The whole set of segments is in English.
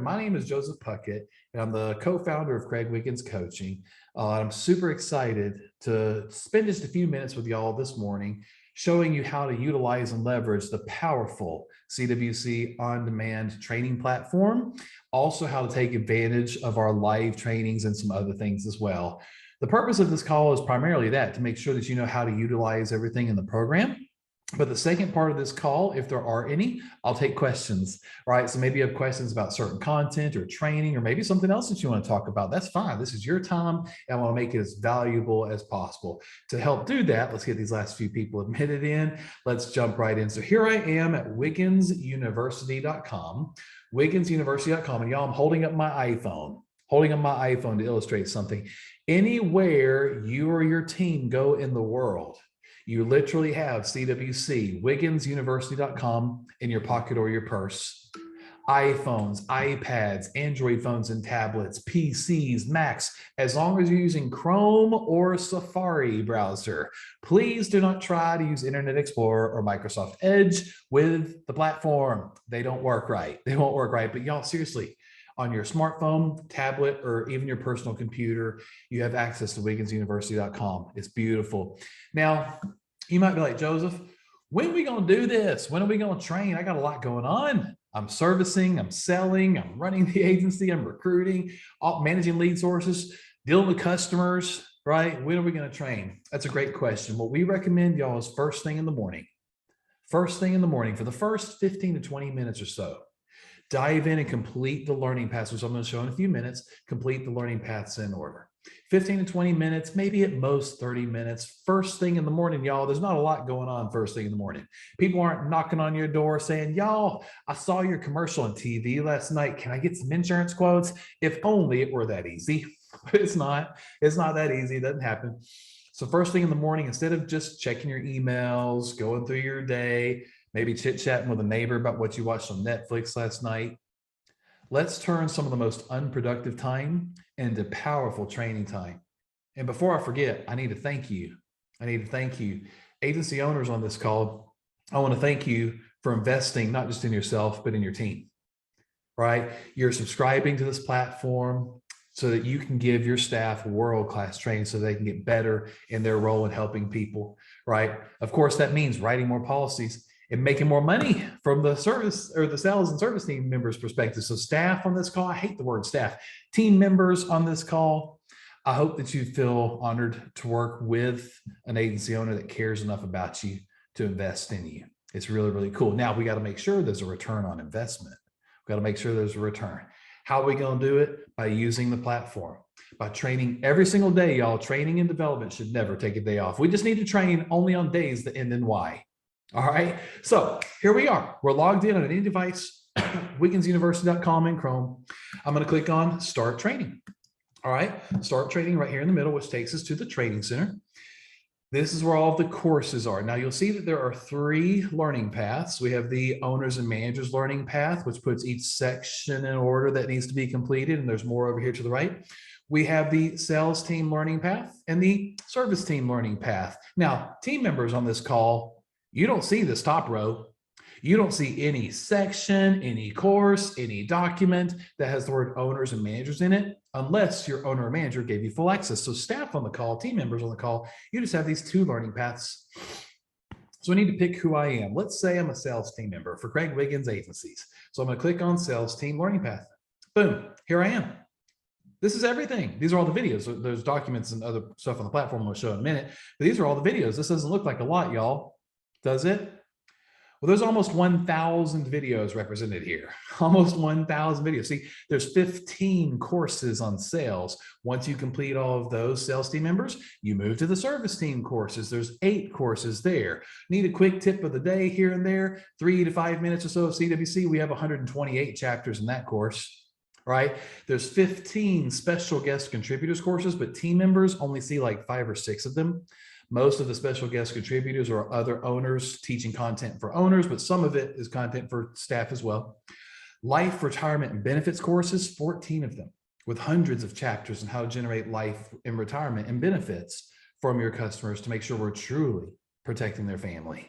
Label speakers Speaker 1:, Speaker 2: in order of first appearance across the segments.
Speaker 1: My name is Joseph Puckett, and I'm the co-founder of Craig Wiggins Coaching. I'm super excited to spend just a few minutes with y'all this morning, showing you how to utilize and leverage the powerful CWC on-demand training platform, also how to take advantage of our live trainings and some other things as well. The purpose of this call is primarily that, to make sure that you know how to utilize everything in the program. But the second part of this call, if there are any, I'll take questions, right? So maybe you have questions about certain content or training, or maybe something else that you want to talk about. That's fine. This is your time, and I want to make it as valuable as possible. To help do that, let's get these last few people admitted in. Let's jump right in. So here I am at wigginsuniversity.com, wigginsuniversity.com, and y'all, I'm holding up my iPhone to illustrate something. Anywhere you or your team go in the world, you literally have CWC, wigginsuniversity.com in your pocket or your purse. iPhones, iPads, Android phones and tablets, PCs, Macs, as long as you're using Chrome or Safari browser. Please do not try to use Internet Explorer or Microsoft Edge with the platform. They don't work right. They won't work right. But y'all, seriously, on your smartphone, tablet, or even your personal computer, you have access to wigginsuniversity.com. It's beautiful. Now, you might be like, Joseph, when are we going to do this? When are we going to train? I got a lot going on. I'm servicing, I'm selling, I'm running the agency, I'm recruiting, managing lead sources, dealing with customers, right? When are we going to train? That's a great question. What we recommend, y'all, is first thing in the morning. First thing in the morning, for the first 15 to 20 minutes or so, dive in and complete the learning paths, which I'm going to show in a few minutes. Complete the learning paths in order. 15 to 20 minutes, maybe at most 30 minutes. First thing in the morning, y'all, there's not a lot going on first thing in the morning. People aren't knocking on your door saying, y'all, I saw your commercial on TV last night. Can I get some insurance quotes? If only it were that easy. But it's not. It's not that easy. It doesn't happen. So first thing in the morning, instead of just checking your emails, going through your day, maybe chit-chatting with a neighbor about what you watched on Netflix last night, let's turn some of the most unproductive time into powerful training time. And before I forget, I need to thank you. Agency owners on this call, I want to thank you for investing not just in yourself, but in your team, right? You're subscribing to this platform so that you can give your staff world-class training so they can get better in their role in helping people, right? Of course, that means writing more policies and making more money from the service or the sales and service team members' perspective. So staff on this call, I hate the word staff, team members on this call, I hope that you feel honored to work with an agency owner that cares enough about you to invest in you. It's really, really cool. Now we got to make sure there's a return on investment. We got to make sure there's a return. How are we going to do it? By using the platform, by training every single day, y'all. Training and development should never take a day off. We just need to train only on days that end in Y. All right, so here we are. We're logged in on any device, wigginsuniversity.com in Chrome. I'm going to click on Start Training. All right, Start Training right here in the middle, which takes us to the Training Center. This is where all of the courses are. Now you'll see that there are 3 learning paths. We have the Owners and Managers learning path, which puts each section in order that needs to be completed, and there's more over here to the right. We have the Sales Team learning path and the Service Team learning path. Now, team members on this call, you don't see this top row. You don't see any section, any course, any document that has the word owners and managers in it, unless your owner or manager gave you full access. So staff on the call, team members on the call, you just have these 2 learning paths. So I need to pick who I am. Let's say I'm a sales team member for Craig Wiggins Agencies. So I'm going to click on Sales Team Learning Path. Boom, here I am. This is everything. These are all the videos. There's documents and other stuff on the platform I'll show in a minute, but these are all the videos. This doesn't look like a lot, y'all. Does it? Well, there's almost 1,000 videos represented here. Almost 1,000 videos. See, there's 15 courses on sales. Once you complete all of those sales team members, you move to the service team courses. There's 8 courses there. Need a quick tip of the day here and there, 3 to 5 minutes or so of CWC. We have 128 chapters in that course, right? There's 15 special guest contributors courses, but team members only see like 5 or 6 of them. Most of the special guest contributors are other owners teaching content for owners, but some of it is content for staff as well. Life, retirement, and benefits courses, 14 of them, with hundreds of chapters on how to generate life and retirement and benefits from your customers to make sure we're truly protecting their family.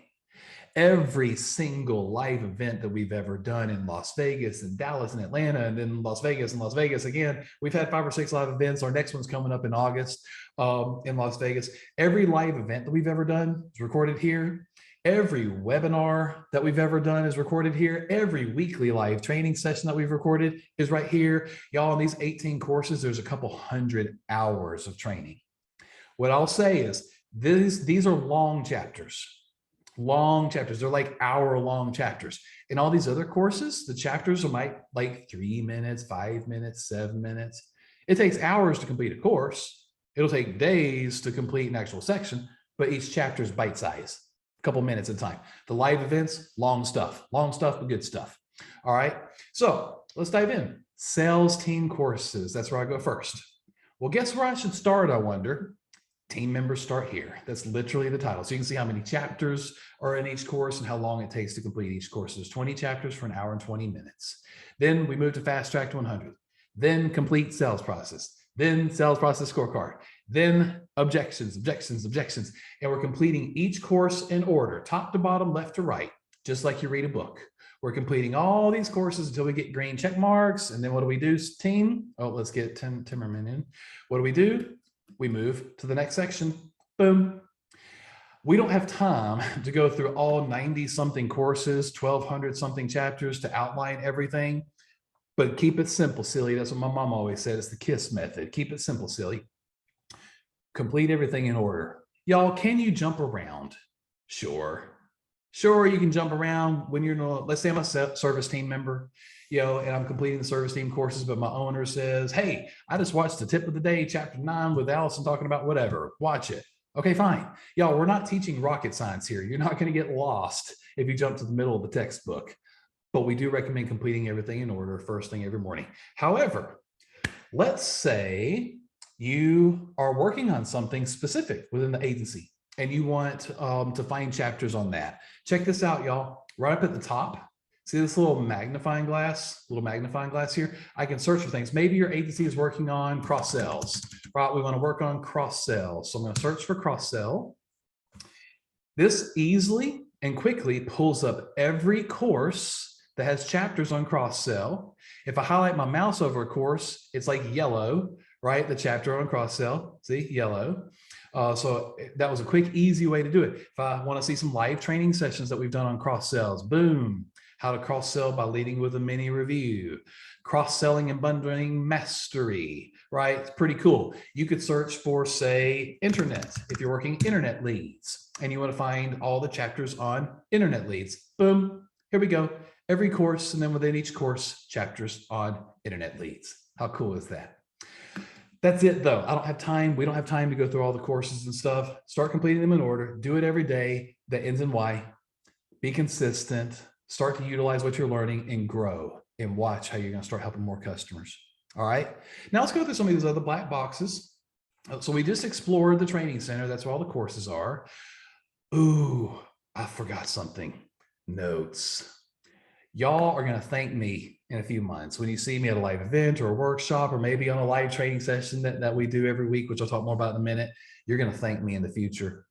Speaker 1: Every single live event that we've ever done in Las Vegas and Dallas and Atlanta and then Las Vegas and Las Vegas again. We've had 5 or 6 live events. Our next one's coming up in August in Las Vegas. Every live event that we've ever done is recorded here. Every webinar that we've ever done is recorded here. Every weekly live training session that we've recorded is right here. Y'all, in these 18 courses, there's a couple hundred hours of training. What I'll say is these are long chapters. Long chapters. They're like hour-long chapters. In all these other courses, the chapters are like 3 minutes, 5 minutes, 7 minutes. It takes hours to complete a course. It'll take days to complete an actual section, but each chapter is bite-sized. Couple minutes at a time. The live events, long stuff, but good stuff. All right, so let's dive in. Sales team courses, that's where I go first. Well, guess where I should start, I wonder? Team members start here. That's literally the title. So you can see how many chapters are in each course and how long it takes to complete each course. There's 20 chapters for an hour and 20 minutes. Then we move to Fast Track to 100. Then complete sales process. Then sales process scorecard. Then objections. And we're completing each course in order, top to bottom, left to right, just like you read a book. We're completing all these courses until we get green check marks. And then what do we do, team? Oh, let's get Timmerman in. What do we do? We move to the next section. Boom. We don't have time to go through all 90-something courses, 1,200-something chapters to outline everything. But keep it simple, silly. That's what my mom always said. It's the KISS method. Keep it simple, silly. Complete everything in order. Y'all, can you jump around? Sure, you can jump around when you're, let's say I'm a service team member, and I'm completing the service team courses, but my owner says, hey, I just watched the tip of the day, chapter 9 with Allison talking about whatever. Watch it. Okay, fine. Y'all, we're not teaching rocket science here. You're not going to get lost if you jump to the middle of the textbook, but we do recommend completing everything in order first thing every morning. However, let's say you are working on something specific within the agency and you want to find chapters on that. Check this out, y'all. Right up at the top, see this little magnifying glass here? I can search for things. Maybe your agency is working on cross sells, right? We want to work on cross sells. So I'm going to search for cross sell. This easily and quickly pulls up every course that has chapters on cross sell. If I highlight my mouse over a course, it's like yellow, right? The chapter on cross sell, see, yellow. So that was a quick, easy way to do it. If I want to see some live training sessions that we've done on cross sells, boom, how to cross sell by leading with a mini review, cross selling and bundling mastery, right? It's pretty cool. You could search for, say, internet, if you're working internet leads and you want to find all the chapters on internet leads, boom, here we go. Every course, and then within each course, chapters on internet leads. How cool is that? That's it though. I don't have time. We don't have time to go through all the courses and stuff. Start completing them in order. Do it every day. That ends in Y. Be consistent. Start to utilize what you're learning and grow and watch how you're going to start helping more customers. All right. Now let's go through some of these other black boxes. So we just explored the training center. That's where all the courses are. Ooh, I forgot something. Notes. Y'all are going to thank me in a few months when you see me at a live event or a workshop or maybe on a live training session that we do every week, which I'll talk more about in a minute. You're going to thank me in the future.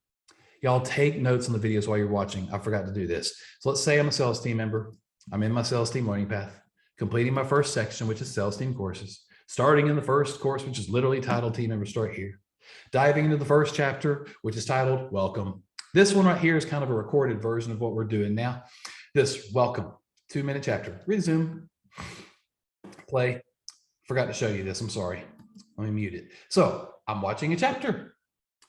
Speaker 1: Y'all take notes on the videos while you're watching. I forgot to do this. So let's say I'm a sales team member. I'm in my sales team learning path, completing my first section, which is sales team courses, starting in the first course, which is literally titled Team Member Start Here, diving into the first chapter, which is titled Welcome. This one right here is kind of a recorded version of what we're doing now. This welcome. 2-minute chapter. Resume. Play. Forgot to show you this. I'm sorry. Let me mute it. So I'm watching a chapter.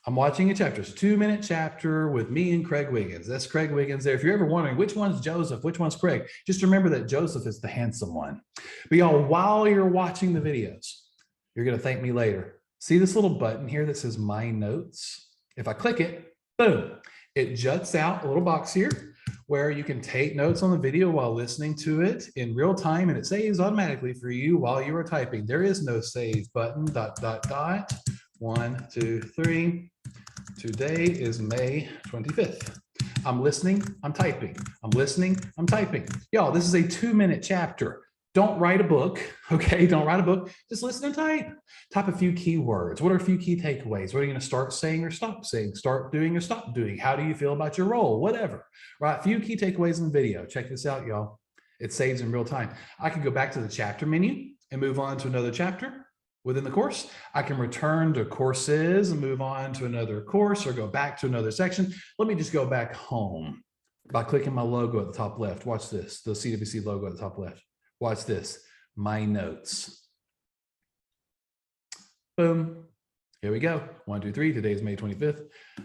Speaker 1: It's a 2-minute chapter with me and Craig Wiggins. That's Craig Wiggins there. If you're ever wondering which one's Joseph, which one's Craig, just remember that Joseph is the handsome one. But y'all, while you're watching the videos, you're going to thank me later. See this little button here that says My Notes? If I click it, boom, it juts out a little box here where you can take notes on the video while listening to it in real time, and it saves automatically for you while you are typing. There is no save button, ... 1, 2, 3. Today is May 25th. I'm listening, I'm typing. I'm listening, I'm typing. Y'all, this is a 2-minute chapter. Don't write a book, okay? Don't write a book. Just listen and type. Type a few keywords. What are a few key takeaways? What are you going to start saying or stop saying? Start doing or stop doing? How do you feel about your role? Whatever, right? A few key takeaways in the video. Check this out, y'all. It saves in real time. I can go back to the chapter menu and move on to another chapter within the course. I can return to courses and move on to another course or go back to another section. Let me just go back home by clicking my logo at the top left. Watch this, the CWC logo at the top left. Watch this, my notes. Boom, here we go. 1, 2, 3, today is May 25th.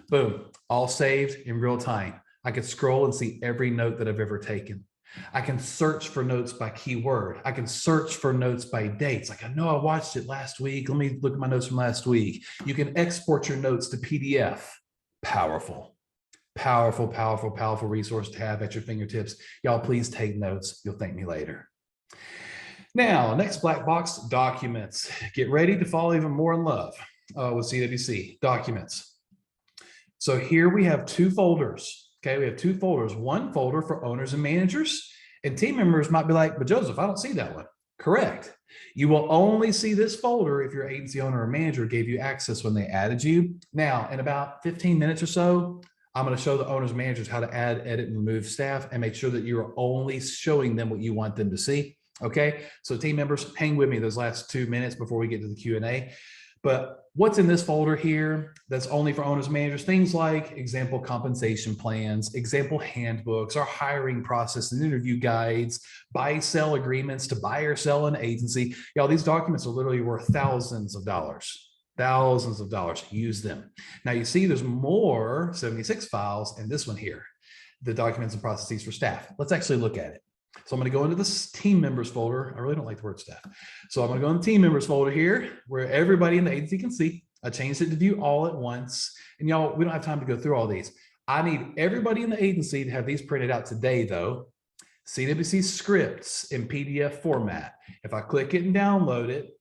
Speaker 1: Boom, all saved in real time. I can scroll and see every note that I've ever taken. I can search for notes by keyword. I can search for notes by dates. Like, I know I watched it last week. Let me look at my notes from last week. You can export your notes to PDF. Powerful, powerful, powerful, powerful resource to have at your fingertips. Y'all, please take notes. You'll thank me later. Now, next black box, documents. Get ready to fall even more in love with CWC, documents. So here we have 2 folders. Okay, we have 2 folders. One folder for owners and managers, and team members might be like, but Joseph, I don't see that one. Correct. You will only see this folder if your agency owner or manager gave you access when they added you. Now, in about 15 minutes or so, I'm going to show the owners and managers how to add, edit, and remove staff and make sure that you're only showing them what you want them to see. Okay, so team members, hang with me those last 2 minutes before we get to the Q&A. But what's in this folder here that's only for owners and managers? Things like example compensation plans, example handbooks, our hiring process and interview guides, buy-sell agreements to buy or sell an agency. Y'all, these documents are literally worth thousands of dollars. Thousands of dollars. Use them. Now you see there's more 76 files in this one here, the documents and processes for staff. Let's actually look at it. So I'm going to go into this team members folder. I really don't like the word staff. So I'm going to go in the team members folder here where everybody in the agency can see. I changed it to view all at once. And y'all, we don't have time to go through all these. I need everybody in the agency to have these printed out today though. CWC scripts in PDF format. If I click it and download it,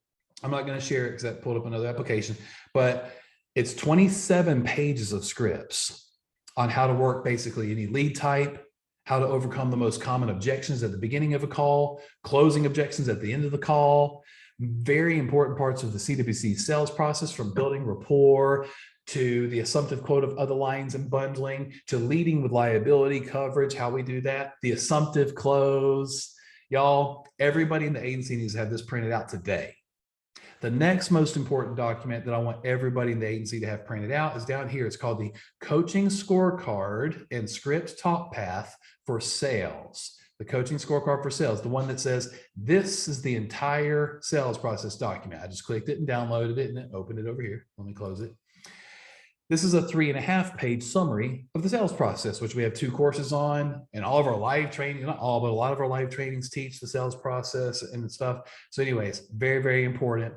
Speaker 1: I'm not going to share it because that pulled up another application, but it's 27 pages of scripts on how to work. Basically, you need lead type, how to overcome the most common objections at the beginning of a call, closing objections at the end of the call, very important parts of the CWC sales process, from building rapport to the assumptive quote of other lines and bundling, to leading with liability coverage, how we do that, the assumptive close. Y'all, everybody in the agency needs to have this printed out today. The next most important document that I want everybody in the agency to have printed out is down here. It's called the Coaching Scorecard and Script Talk Path for Sales. The Coaching Scorecard for Sales, the one that says this is the entire sales process document. I just clicked it and downloaded it and then opened it over here. Let me close it. This is a 3.5-page summary of the sales process, which we have 2 courses on, and all of our live training, not all, but a lot of our live trainings teach the sales process and stuff. So anyways, very, very important.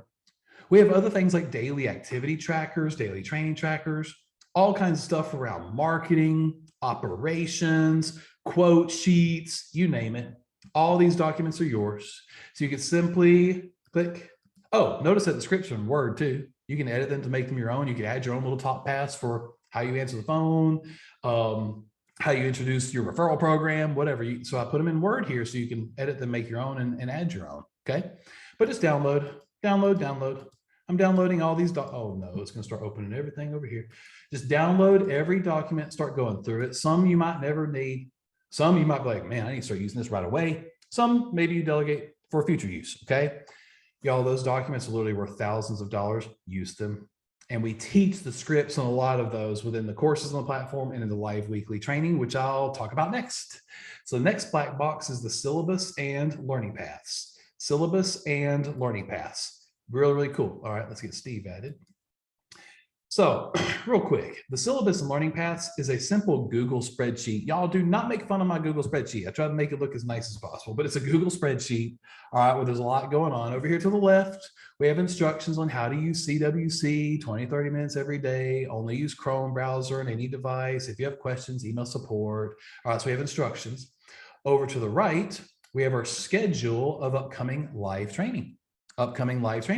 Speaker 1: We have other things like daily activity trackers, daily training trackers, all kinds of stuff around marketing, operations, quote sheets, you name it. All these documents are yours. So you can simply click. Oh, notice that the scripts are in Word too. You can edit them to make them your own. You can add your own little top paths for how you answer the phone, how you introduce your referral program, whatever. So I put them in Word here so you can edit them, make your own, and add your own, okay? But just download. I'm downloading all these. Oh no, it's going to start opening everything over here. Just download every document, start going through it. Some you might never need. Some you might be like, man, I need to start using this right away. Some maybe you delegate for future use, okay? Y'all, those documents are literally worth thousands of dollars. Use them. And we teach the scripts on a lot of those within the courses on the platform and in the live weekly training, which I'll talk about next. So the next black box is the syllabus and learning paths. Syllabus and learning paths. Really, really cool. All right, let's get Steve added. So real quick, the syllabus and learning paths is a simple Google spreadsheet. Y'all, do not make fun of my Google spreadsheet. I try to make it look as nice as possible, but it's a Google spreadsheet. All right, where there's a lot going on. Over here to the left, we have instructions on how to use CWC 20, 30 minutes every day. Only use Chrome browser and any device. If you have questions, email support. All right, so we have instructions. Over to the right, we have our schedule of upcoming live training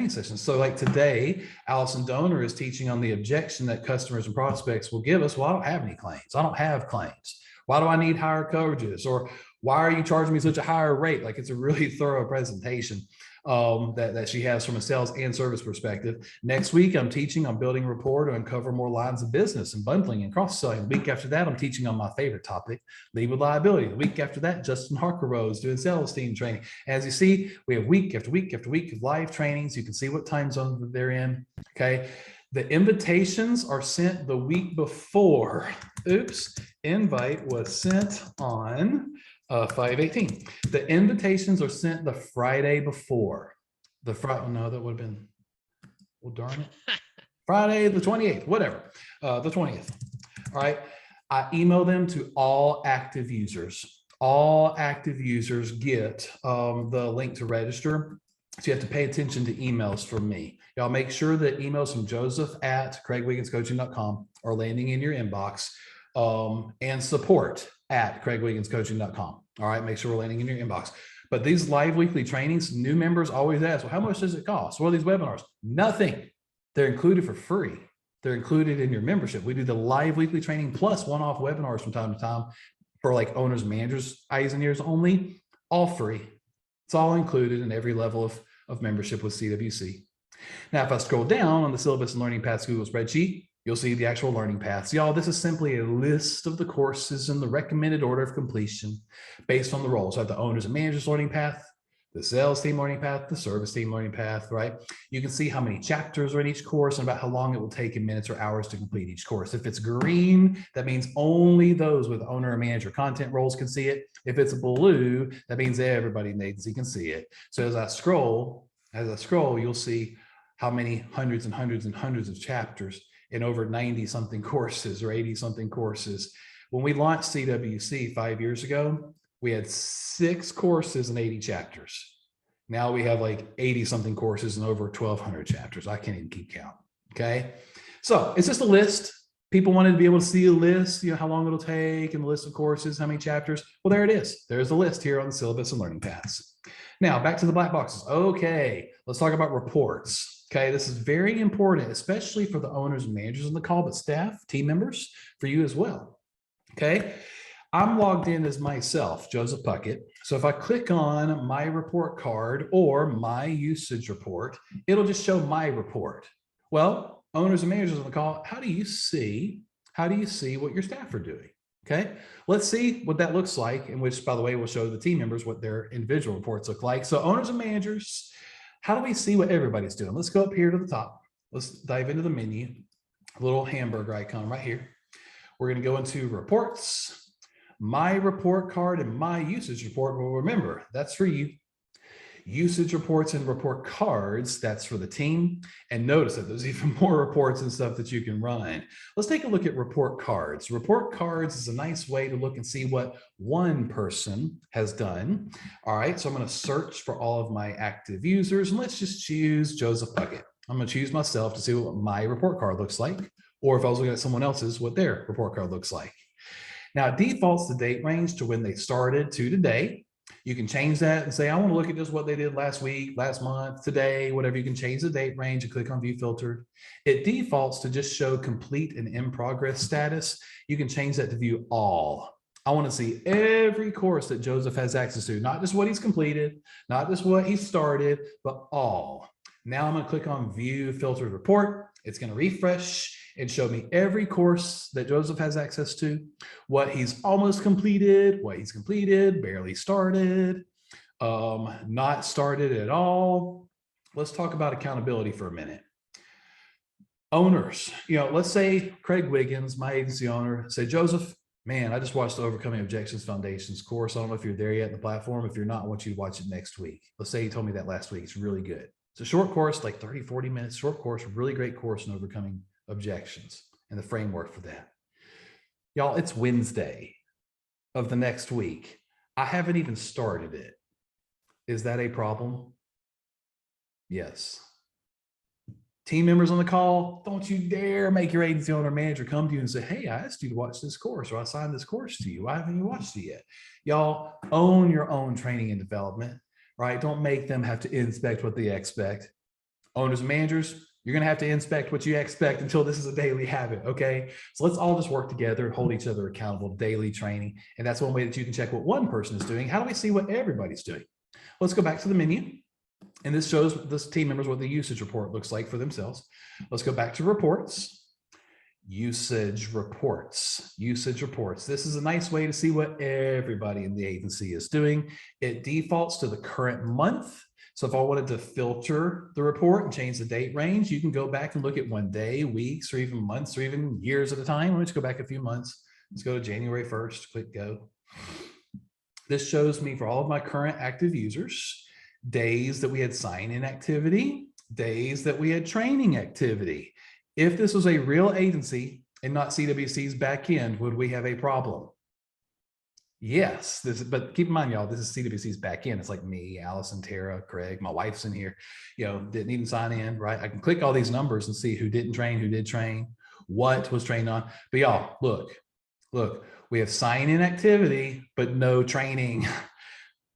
Speaker 1: sessions. So like today, Allison Donor is teaching on the objection that customers and prospects will give us. Well, I don't have any claims. I don't have claims. Why do I need higher coverages? Or why are you charging me such a higher rate? Like, it's a really thorough presentation that she has from a sales and service perspective. Next week, I'm teaching on building rapport to uncover more lines of business and bundling and cross-selling. The week after that, I'm teaching on my favorite topic, lead with liability. The week after that, Justin Harker-Rose doing sales team training. As you see, we have week after week after week of live trainings. You can see what time zone they're in. Okay. The invitations are sent the week before. Oops. Invite was sent on 5/18. The invitations are sent the Friday before. The Friday, no, that would have been, well, darn it. Friday the 28th, whatever, the 20th. All right. I email them to all active users. All active users get the link to register. So you have to pay attention to emails from me. Y'all make sure that emails from Joseph at craigwigginscoaching.com are landing in your inbox, and support at craigwigginscoaching.com. All right, make sure we're landing in your inbox. But these live weekly trainings, new members always ask, well, how much does it cost? What are these webinars? Nothing. They're included for free. They're included in your membership. We do the live weekly training plus one-off webinars from time to time for like owners, managers, eyes and ears only, all free. It's all included in every level of membership with CWC. Now, if I scroll down on the syllabus and learning paths Google spreadsheet, you'll see the actual learning paths. Y'all, this is simply a list of the courses in the recommended order of completion based on the roles. I have the owners and managers learning path, the sales team learning path, the service team learning path, right? You can see how many chapters are in each course and about how long it will take in minutes or hours to complete each course. If it's green, that means only those with owner and manager content roles can see it. If it's blue, that means everybody needs can see it. So as I scroll, you'll see how many hundreds and hundreds and hundreds of chapters in over 90 something courses or 80 something courses. When we launched CWC 5 years ago, we had 6 courses and 80 chapters. Now we have like 80 something courses and over 1,200 chapters. I can't even keep count. Okay. So it's just a list. People wanted to be able to see a list, how long it'll take and the list of courses, how many chapters. Well, there it is. There's the list here on the syllabus and learning paths. Now back to the black boxes. Okay. Let's talk about reports. Okay, this is very important, especially for the owners and managers on the call, but staff, team members, for you as well. Okay, I'm logged in as myself, Joseph Puckett. So if I click on my report card or my usage report, it'll just show my report. Well, owners and managers on the call, how do you see what your staff are doing? Okay, let's see what that looks like, in which, by the way, will show the team members what their individual reports look like. So owners and managers, how do we see what everybody's doing? Let's go up here to the top. Let's dive into the menu, a little hamburger icon right here. We're going to go into reports, my report card, and my usage report. Well, remember, that's for you. Usage reports and report cards, that's for the team. And notice that there's even more reports and stuff that you can run. Let's take a look at report cards. Report cards is a nice way to look and see what one person has done. All right, so I'm going to search for all of my active users, and let's just choose Joseph Puckett. I'm going to choose myself to see what my report card looks like, or if I was looking at someone else's, what their report card looks like. Now, it defaults the date range to when they started to today. You can change that and say, I want to look at just what they did last week, last month, today, whatever. You can change the date range and click on view filtered. It defaults to just show complete and in progress status. You can change that to view all. I want to see every course that Joseph has access to, not just what he's completed, not just what he started, but all. Now I'm going to click on view filtered report. It's going to refresh and show me every course that Joseph has access to, what he's almost completed, what he's completed, barely started, not started at all. Let's talk about accountability for a minute. Owners, let's say Craig Wiggins, my agency owner, say, Joseph, man, I just watched the Overcoming Objections Foundations course. I don't know if you're there yet in the platform. If you're not, I want you to watch it next week. Let's say you told me that last week. It's really good. It's a short course, like 30, 40 minutes, short course, really great course in overcoming objections and the framework for that. Y'all, it's Wednesday of the next week. I haven't even started it. Is that a problem? Yes. Team members on the call, don't you dare make your agency owner or manager come to you and say, hey, I asked you to watch this course, or I assigned this course to you. Why haven't you watched it yet? Y'all, own your own training and development, right? Don't make them have to inspect what they expect. Owners and managers, You're going to have to inspect what you expect until this is a daily habit. Okay. So let's all just work together and hold each other accountable to daily training. And that's one way that you can check what one person is doing. How do we see what everybody's doing? Let's go back to the menu. And this shows this team members what the usage report looks like for themselves. Let's go back to reports. Usage reports. This is a nice way to see what everybody in the agency is doing. It defaults to the current month. So if I wanted to filter the report and change the date range, you can go back and look at one day, weeks, or even months, or even years at a time. Let's go back a few months. Let's go to January 1st, click go. This shows me for all of my current active users, days that we had sign-in activity, days that we had training activity. If this was a real agency and not CWC's back end, would we have a problem? Yes, but keep in mind, y'all, this is CWC's back end. It's like me, Allison, Tara, Craig, my wife's in here, didn't even sign in, right? I can click all these numbers and see who didn't train, who did train, what was trained on. But y'all, look, we have sign-in activity, but no training.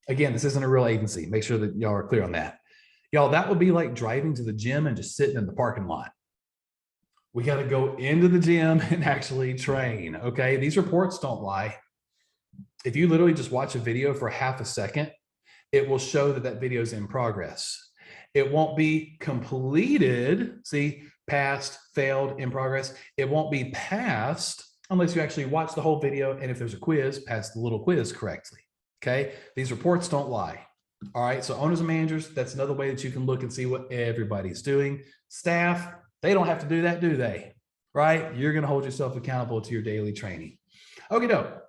Speaker 1: Again, this isn't a real agency. Make sure that y'all are clear on that. Y'all, that would be like driving to the gym and just sitting in the parking lot. We got to go into the gym and actually train, okay? These reports don't lie. If you literally just watch a video for half a second, it will show that that video is in progress. It won't be completed. See, passed, failed, in progress. It won't be passed unless you actually watch the whole video. And if there's a quiz, pass the little quiz correctly. Okay. These reports don't lie. All right. So owners and managers, that's another way that you can look and see what everybody's doing. Staff, they don't have to do that, do they? Right. You're going to hold yourself accountable to your daily training. Okay, doke.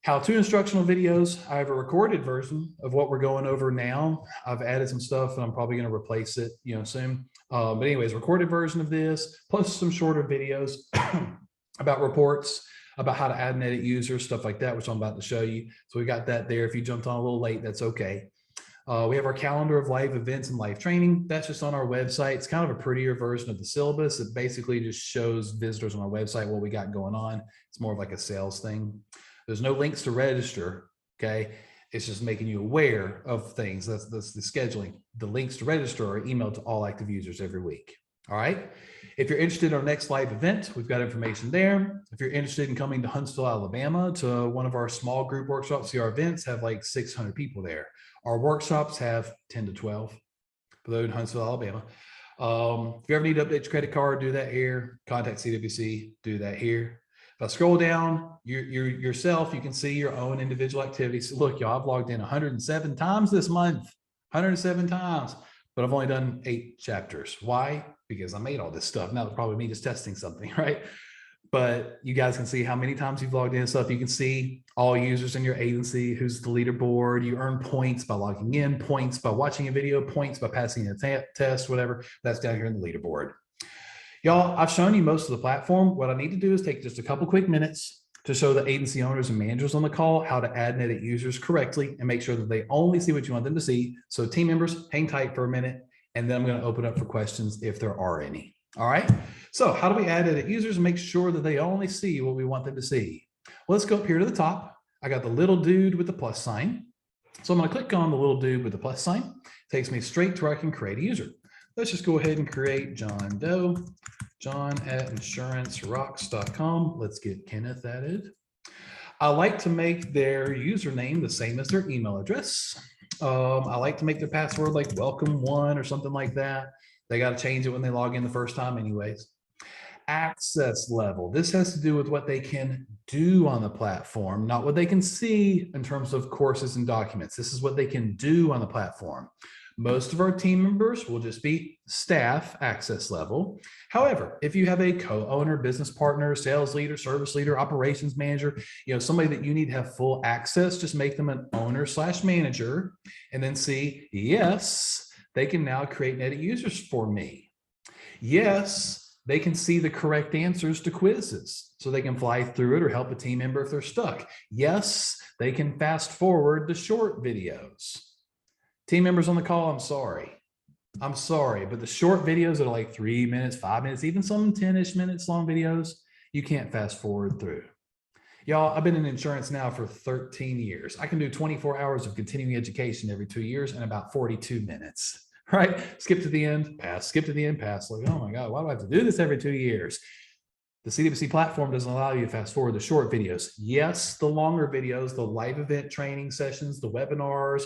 Speaker 1: How to instructional videos. I have a recorded version of what we're going over now. I've added some stuff and I'm probably going to replace it, soon. But anyways, recorded version of this, plus some shorter videos about reports, about how to add and edit users, stuff like that, which I'm about to show you. So we got that there. If you jumped on a little late, that's okay. We have our calendar of live events and live training. That's just on our website. It's kind of a prettier version of the syllabus. It basically just shows visitors on our website what we got going on. It's more of like a sales thing. There's no links to register, okay? It's just making you aware of things. That's the scheduling. The links to register are emailed to all active users every week, all right? If you're interested in our next live event, we've got information there. If you're interested in coming to Huntsville, Alabama to one of our small group workshops, see our events have like 600 people there. Our workshops have 10 to 12 for those in Huntsville, Alabama. If you ever need to update your credit card, do that here. Contact CWC, do that here. If I scroll down, yourself, you can see your own individual activities. Look, y'all, I've logged in 107 times this month, 107 times, but I've only done 8 chapters. Why? Because I made all this stuff. Now, it's probably me just testing something, right? But you guys can see how many times you've logged in and stuff. You can see all users in your agency, who's the leaderboard. You earn points by logging in, points by watching a video, points by passing a test, whatever. That's down here in the leaderboard. Y'all, I've shown you most of the platform. What I need to do is take just a couple quick minutes to show the agency owners and managers on the call how to add and edit users correctly and make sure that they only see what you want them to see. So team members, hang tight for a minute, and then I'm going to open up for questions if there are any. All right. So how do we add and edit users and make sure that they only see what we want them to see? Well, let's go up here to the top. I got the little dude with the plus sign. So I'm going to click on the little dude with the plus sign. It takes me straight to where I can create a user. Let's just go ahead and create John Doe, john@insurancerocks.com. Let's get Kenneth added. I like to make their username the same as their email address. I like to make their password like welcome1 or something like that. They got to change it when they log in the first time anyways. Access level. This has to do with what they can do on the platform, not what they can see in terms of courses and documents. This is what they can do on the platform. Most of our team members will just be staff access level. However, if you have a co-owner, business partner, sales leader, service leader, operations manager, somebody that you need to have full access, just make them an owner/manager and then see, yes, they can now create and edit users for me. Yes, they can see the correct answers to quizzes so they can fly through it or help a team member if they're stuck. Yes, they can fast forward to short videos. Team members on the call, I'm sorry, but the short videos that are like 3 minutes, 5 minutes, even some 10-ish minutes long videos, you can't fast forward through. Y'all, I've been in insurance now for 13 years. I can do 24 hours of continuing education every 2 years in about 42 minutes, right? Skip to the end, pass, skip to the end, pass. Like, oh my God, why do I have to do this every 2 years? The CWC platform doesn't allow you to fast forward the short videos. Yes, the longer videos, the live event training sessions, the webinars,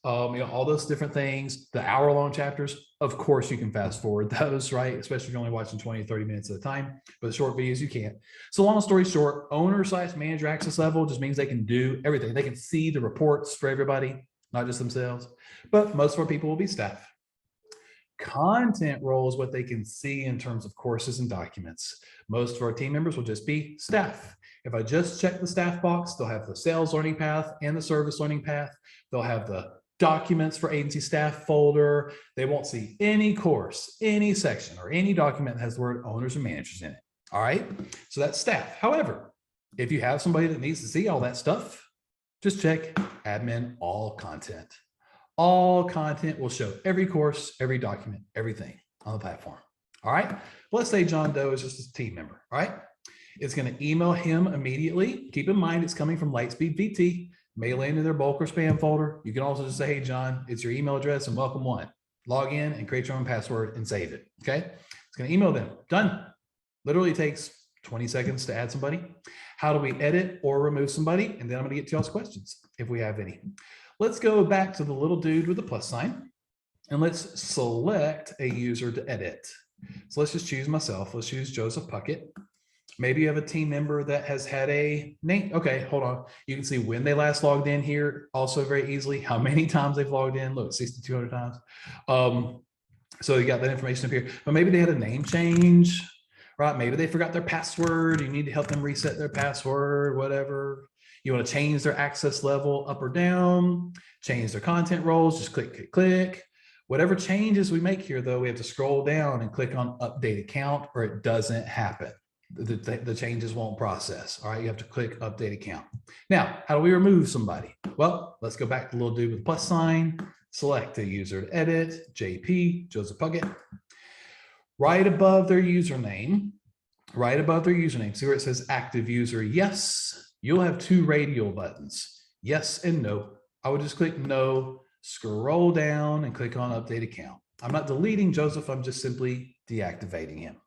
Speaker 1: all those different things, the hour-long chapters, of course you can fast forward those, right? Especially if you're only watching 20, 30 minutes at a time, but the short videos you can't. So long story short, owner/manager access level just means they can do everything. They can see the reports for everybody, not just themselves, but most of our people will be staff. Content role is what they can see in terms of courses and documents. Most of our team members will just be staff. If I just check the staff box, they'll have the sales learning path and the service learning path. They'll have the documents for agency staff folder. They won't see any course, any section, or any document that has the word owners and managers in it. All right, so that's staff. However, if you have somebody that needs to see all that stuff, just check admin all content. All content will show every course, every document, everything on the platform. All right. Well, let's say John Doe is just a team member. All right. It's going to email him immediately. Keep in mind, it's coming from Lightspeed VT. May land in their bulk or spam folder. You can also just say, hey, John, it's your email address and welcome one. Log in and create your own password and save it. Okay. It's going to email them. Done. Literally takes 20 seconds to add somebody. How do we edit or remove somebody? And then I'm going to get to y'all's questions if we have any. Let's go back to the little dude with the plus sign and let's select a user to edit. So let's just choose myself. Let's choose Joseph Puckett. Maybe you have a team member that has had a name. Okay, hold on. You can see when they last logged in here also very easily, how many times they've logged in. Look, 6,200 times. So you got that information up here, but maybe they had a name change, right? Maybe they forgot their password. You need to help them reset their password, whatever. You want to change their access level up or down, change their content roles, just click, click, click. Whatever changes we make here, though, we have to scroll down and click on update account or it doesn't happen. The changes won't process. All right, you have to click update account. Now, how do we remove somebody? Well, let's go back to the little dude with the plus sign, select a user to edit, JP, Joseph Puckett. Right above their username, see where it says active user, yes. You'll have two radial buttons, yes and no. I would just click no, scroll down and click on update account. I'm not deleting Joseph, I'm just simply deactivating him.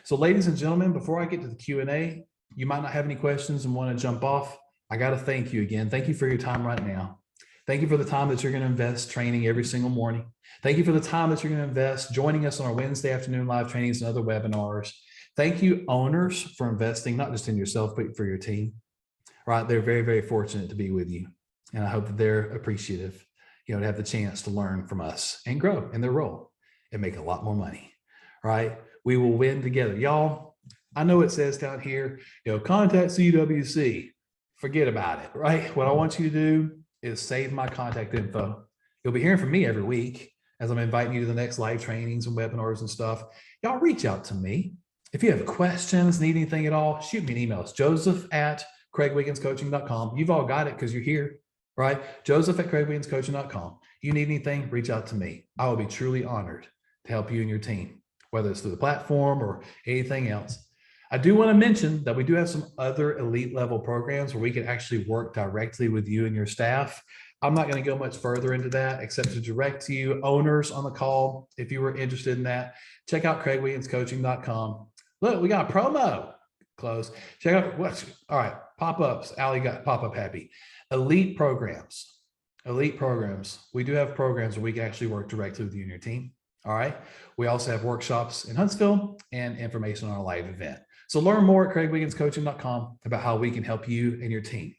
Speaker 1: So ladies and gentlemen, before I get to the Q&A, you might not have any questions and want to jump off. I got to thank you again. Thank you for your time right now. Thank you for the time that you're going to invest training every single morning. Thank you for the time that you're going to invest joining us on our Wednesday afternoon live trainings and other webinars. Thank you, owners, for investing, not just in yourself, but for your team. Right? They're very, very fortunate to be with you. And I hope that they're appreciative, to have the chance to learn from us and grow in their role and make a lot more money. Right? We will win together. Y'all, I know it says down here, contact CWC. Forget about it, right? What I want you to do is save my contact info. You'll be hearing from me every week as I'm inviting you to the next live trainings and webinars and stuff. Y'all reach out to me. If you have questions, need anything at all, shoot me an email. It's joseph@craigwigginscoaching.com. You've all got it because you're here, right? Joseph@craigwigginscoaching.com. You need anything, reach out to me. I will be truly honored to help you and your team, whether it's through the platform or anything else. I do want to mention that we do have some other elite level programs where we can actually work directly with you and your staff. I'm not going to go much further into that except to direct to you owners on the call. If you were interested in that, check out craigwigginscoaching.com. Look, we got a promo. Close. Check out what's all right. Pop-ups. Allie got pop-up happy. Elite programs. Elite programs. We do have programs where we can actually work directly with you and your team. All right. We also have workshops in Huntsville and information on our live event. So learn more at craigwigginscoaching.com about how we can help you and your team.